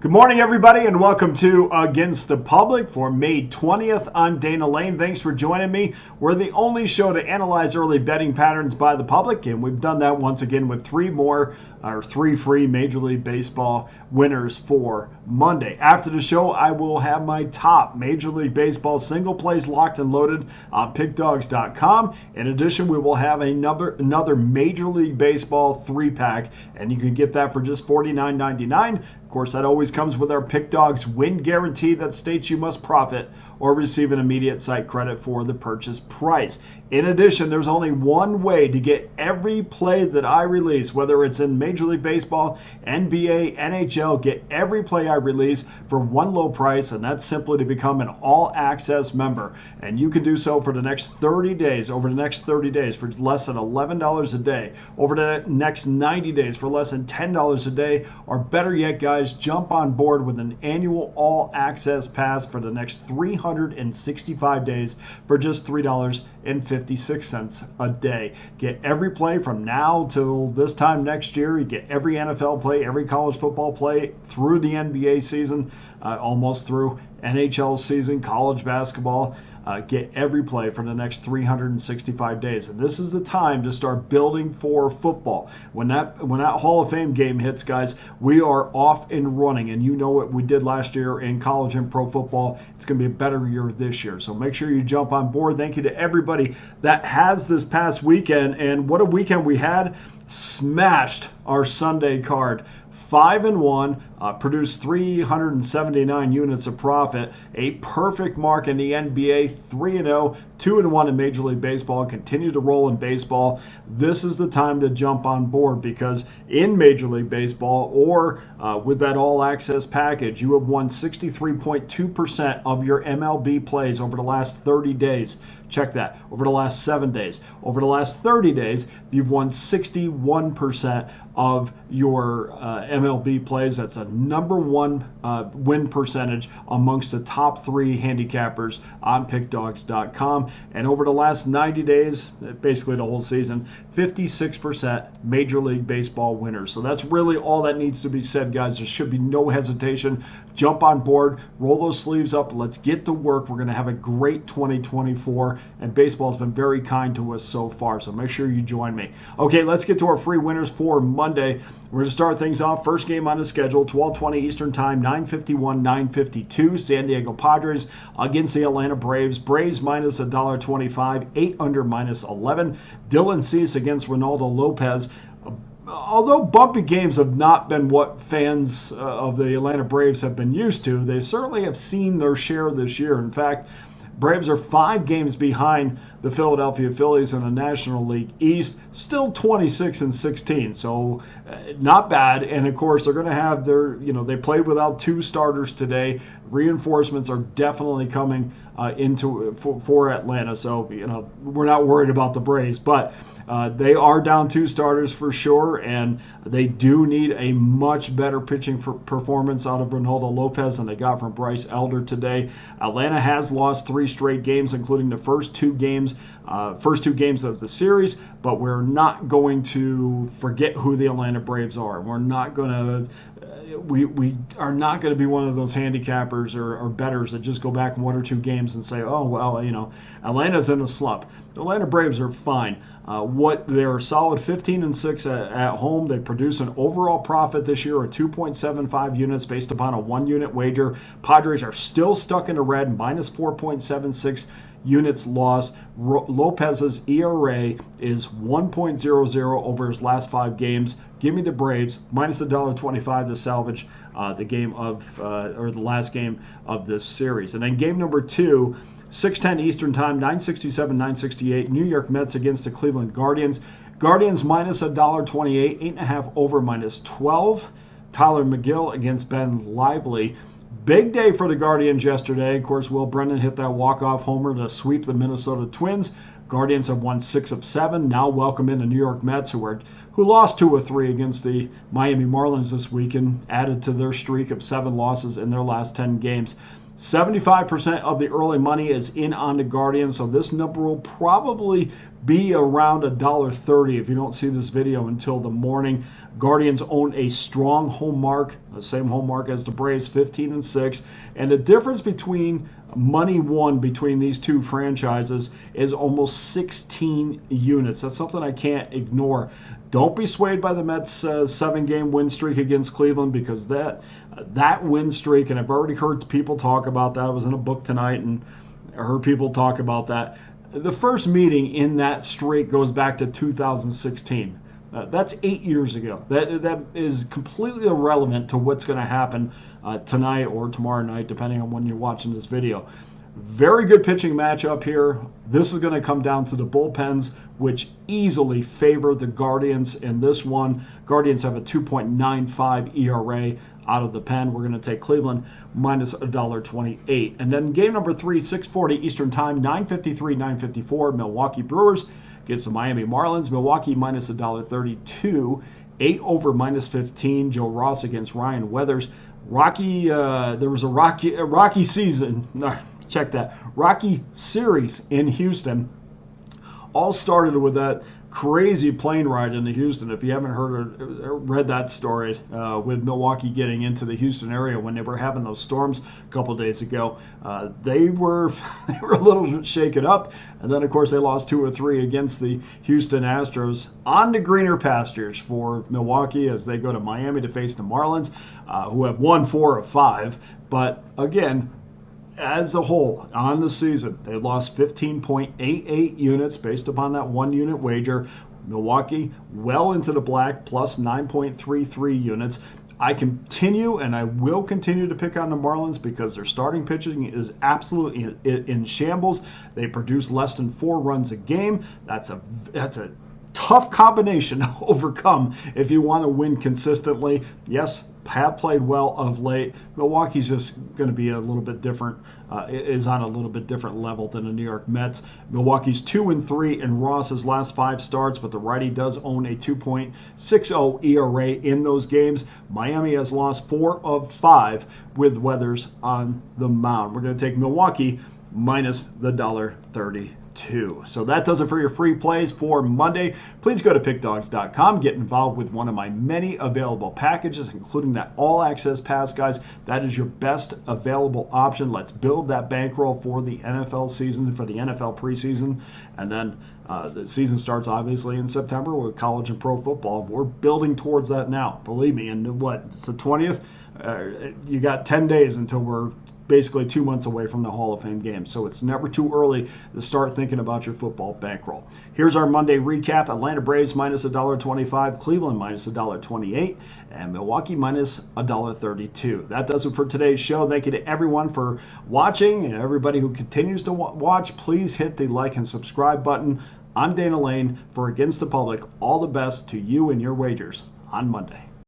Good morning, everybody, and welcome to Against the Public for May 20th. I'm Dana Lane. Thanks for joining me. We're the only show to analyze early betting patterns by the public, and we've done that once again with three free Major League Baseball winners for Monday. After the show, I will have my top Major League Baseball single plays locked and loaded on Pickdawgz.com. In addition, we will have another Major League Baseball 3-pack, and you can get that for just $49.99. Of course, that always comes with our Pick Dawgz win guarantee that states you must profit or receive an immediate site credit for the purchase price. In addition, there's only one way to get every play that I release, whether it's in Major League Baseball, NBA, NHL, get every play I release for one low price, and that's simply to become an all-access member. And you can do so for the next 30 days, over the next 30 days for less than $11 a day, over the next 90 days for less than $10 a day, or better yet, guys, jump on board with an annual all-access pass for the next 365 days for just $3.56 a day. Get every play from now till this time next year. You get every NFL play, every college football play through the NBA season, almost through NHL season, college basketball. Get every play for the next 365 days. And this is the time to start building for football. When that Hall of Fame game hits, guys, we are off and running. And you know what we did last year in college and pro football. It's going to be a better year this year. So make sure you jump on board. Thank you to everybody that has this past weekend. And what a weekend we had. Smashed our Sunday card. 5-1, produced 379 units of profit, a perfect mark in the NBA, 3-0, 2-1 in Major League Baseball, continue to roll in baseball. This is the time to jump on board because in Major League Baseball or with that all-access package, you have won 63.2% of your MLB plays over the last 30 days. Check that. Over the last 7 days. Over the last 30 days, you've won 61% of your MLB plays. That's a number one win percentage amongst the top three handicappers on Pickdawgz.com. And over the last 90 days, basically the whole season, 56% Major League Baseball winners. So that's really all that needs to be said, guys. There should be no hesitation. Jump on board, roll those sleeves up, let's get to work. We're going to have a great 2024, and baseball has been very kind to us so far, so make sure you join me. Okay, let's get to our free winners for Monday. We're going to start things off. First game on the schedule, 12:20 Eastern Time, 9:51, 9:52. San Diego Padres against the Atlanta Braves. Braves minus $1.25, 8 under minus 11. Dylan Cease against Ronaldo Lopez. Although bumpy games have not been what fans of the Atlanta Braves have been used to, they certainly have seen their share this year. In fact, Braves are 5 games behind the Philadelphia Phillies in the National League East, still 26-16, so not bad. And of course, they're going to have they played without 2 starters today. Reinforcements are definitely coming for Atlanta, so we're not worried about the Braves, but they are down 2 starters for sure, and they do need a much better pitching performance out of Ronaldo Lopez than they got from Bryce Elder today. Atlanta has lost 3 straight games, including the first two games of the series, but we're not going to forget who the Atlanta Braves are. We're not going to we are not going to be one of those handicappers or bettors that just go back 1 or 2 games and say, oh, well, Atlanta's in a slump. The Atlanta Braves are fine. They're solid 15-6 at home. They produce an overall profit this year of 2.75 units based upon a 1-unit wager. Padres are still stuck in the red, minus 4.76 units lost. Lopez's ERA is 1.00 over his last 5 games. Give me the Braves, minus $1.25 to salvage the last game of this series. And then game number 2, 6:10 Eastern Time, 9:67, 9:68. New York Mets against the Cleveland Guardians. Guardians minus $1.28, 8.5 over minus 12. Tyler McGill against Ben Lively. Big day for the Guardians yesterday. Of course, Will Brennan hit that walk-off homer to sweep the Minnesota Twins. Guardians have won 6 of 7. Now welcome in the New York Mets, who lost 2 of 3 against the Miami Marlins this weekend, added to their streak of 7 losses in their last 10 games. 75% of the early money is in on the Guardians, so this number will probably be around $1.30 if you don't see this video until the morning. Guardians own a strong home mark, the same home mark as the Braves, 15-6. And the difference between money won between these two franchises is almost 16 units. That's something I can't ignore. Don't be swayed by the Mets' 7-game win streak against Cleveland, because that win streak, and I've already heard people talk about that. I was in a book tonight and I heard people talk about that. The first meeting in that streak goes back to 2016. That's 8 years ago. That is completely irrelevant to what's going to happen tonight or tomorrow night, depending on when you're watching this video. Very good pitching matchup here. This is going to come down to the bullpens, which easily favor the Guardians in this one. Guardians have a 2.95 ERA out of the pen. We're going to take Cleveland minus $1.28. And then game number 3, 6:40 Eastern Time, 9:53, 9:54. Milwaukee Brewers gets the Miami Marlins. Milwaukee minus $1.32. 8 over minus 15. Joe Ross against Ryan Weathers. There was a rocky season. Check that. Rocky series in Houston. All started with that crazy plane ride into Houston. If you haven't heard or read that story, with Milwaukee getting into the Houston area when they were having those storms a couple of days ago, they were a little shaken up, and then of course they lost 2 or 3 against the Houston Astros. On to greener pastures for Milwaukee as they go to Miami to face the Marlins, who have won 4 of 5, but again, as a whole, on the season, they lost 15.88 units based upon that 1-unit wager. Milwaukee well into the black, plus 9.33 units. I continue, and I will continue to pick on the Marlins because their starting pitching is absolutely in shambles. They produce less than 4 runs a game. That's a tough combination to overcome if you want to win consistently. Yes, have played well of late. Milwaukee's just going to be a little bit different, is on a little bit different level than the New York Mets. Milwaukee's 2-3 in Ross's last 5 starts, but the righty does own a 2.60 ERA in those games. Miami has lost 4 of 5 with Weathers on the mound. We're going to take Milwaukee minus the $1.32. So that does it for your free plays for Monday. Please go to pickdawgz.com. Get involved with one of my many available packages, including that all-access pass, guys. That is your best available option. Let's build that bankroll for the NFL season, for the NFL preseason. And then the season starts, obviously, in September with college and pro football. We're building towards that now. Believe me, and it's the 20th. You got 10 days until we're basically 2 months away from the Hall of Fame game. So it's never too early to start thinking about your football bankroll. Here's our Monday recap. Atlanta Braves minus $1.25, Cleveland minus $1.28, and Milwaukee minus $1.32. That does it for today's show. Thank you to everyone for watching, and everybody who continues to watch. Please hit the like and subscribe button. I'm Dana Lane for Against the Public. All the best to you and your wagers on Monday.